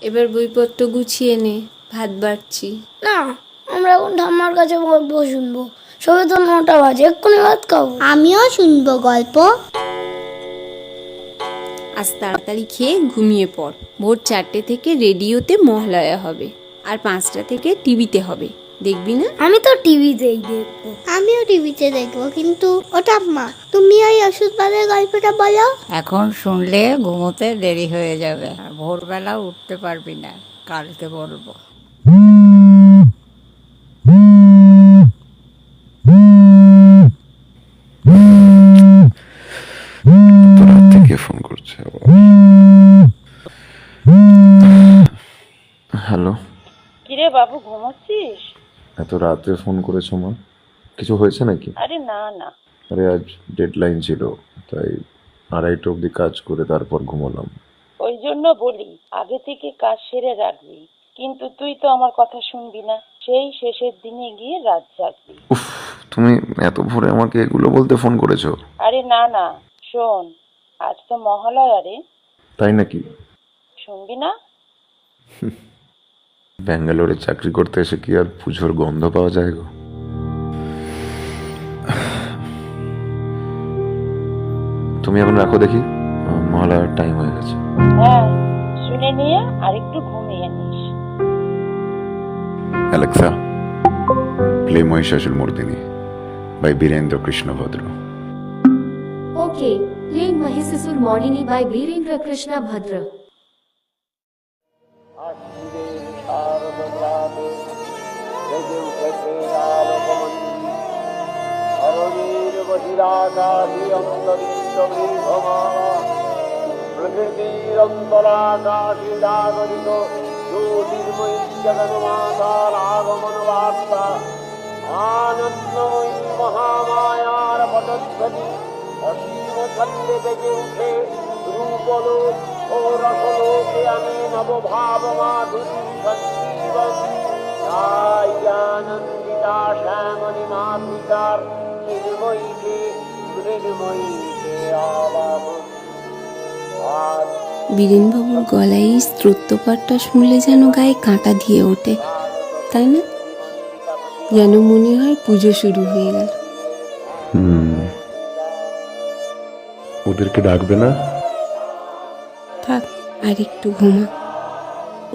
এবার বইপত্র গুছিয়ে নে, ভাত বাড়ছি। না, আমরা এখন ঠাম্মার কাছে গল্প শুনবো। সবে তো 9টা বাজে, এক্ষুনি ভাত খাবো। আমিও শুনবো গল্প। আজ তাড়াতাড়ি খেয়ে ঘুমিয়ে পড়। ভোর 4টে থেকে রেডিওতে মহালয়া হবে, আর 5টা থেকে টিভিতে হবে, দেখবি না? আমি তো টিভিতেই দেখবো। আমিও টিভিতে দেখবো, কিন্তু ওটা মা, তুমি ওই ওষুধবাদের গল্পটা বলো। এখন শুনলে ঘুমোতে দেরি হয়ে যাবে, আর ভোরবেলা উঠতে পারবি না, কালকে বলবো। রাত থেকে ফোন করছে আবার। হ্যালো। কিরে বাবু, ঘুমাচ্ছিস? এত রাতে ফোন করেছো মা? কিছু হয়েছে নাকি? আরে না না। আরে আজ ডেডলাইন ছিল, তাই 2:30 অবধি কাজ করে তারপর ঘুমোলাম। ওই জন্য বলি আগে থেকে কাজ সেরে রাখবি, কিন্তু তুই তো আমার কথা শুনবি না, সেই শেষের দিনে গিয়ে রাত জাগবি। উফ, তুমি এত ভোরে আমাকে এগুলো বলতে ফোন করেছো? আরে না না, শোন, আজ তো মহালয়া রে। তাই নাকি? শুনবি না? ব্যাঙ্গালোরে চাকরি করতে এসে কি আর পুজোর গন্ধ পাওয়া যায় গো? তুমি এখন রাখো দেখি, মহালয়ার টাইম হয়ে গেছে। হ্যাঁ, শুনে নিয়ে আর একটু ঘুমিয়ে নিস। Alexa, play Mahishasura Mardini by Birendra Krishna Bhadra. Okay, playing Mahisasur Mordini by Virendra Krishna Bhadra. প্রকৃতির অন্তরাকাশে জাগরিত জ্যোতির্ময়ী জগন্মাতার আগমন বার্তা, আনন্দময়ী মহামায়ার পদধ্বনি অসীম ছন্দে বেজে উঠে রূপলোক ও রসলোকে আমি নবভাব মাধুরী সঞ্জীবন। তাই আনন্দিতা শ্যামণী মাতৃকার নির্ময়ীকে মৃন্ময়ীকে আবাহন। বীরেনবাবুর গলায় এই স্তোত্রপাঠটা শুনলে যেন গায়ে কাঁটা দিয়ে ওঠে, তাই না? যেন মনে হয় পুজো শুরু হয়ে গেল। ওদেরকে ডাকবে না? থাক, আর একটু ঘুমা।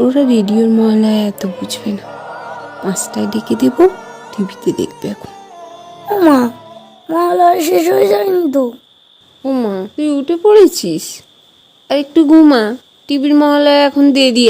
ওরা রেডিওর মহলায় এত বুঝবে না। 5টায় ডেকে দেবো, টিভিতে দেখবে এখন। ও মা, মহালয়া শেষ হয়ে যায়নি তো? ও মা, তুই উঠে পড়েছিস? আর একটু ঘুমা, টিভির মহলায় এখন দেরি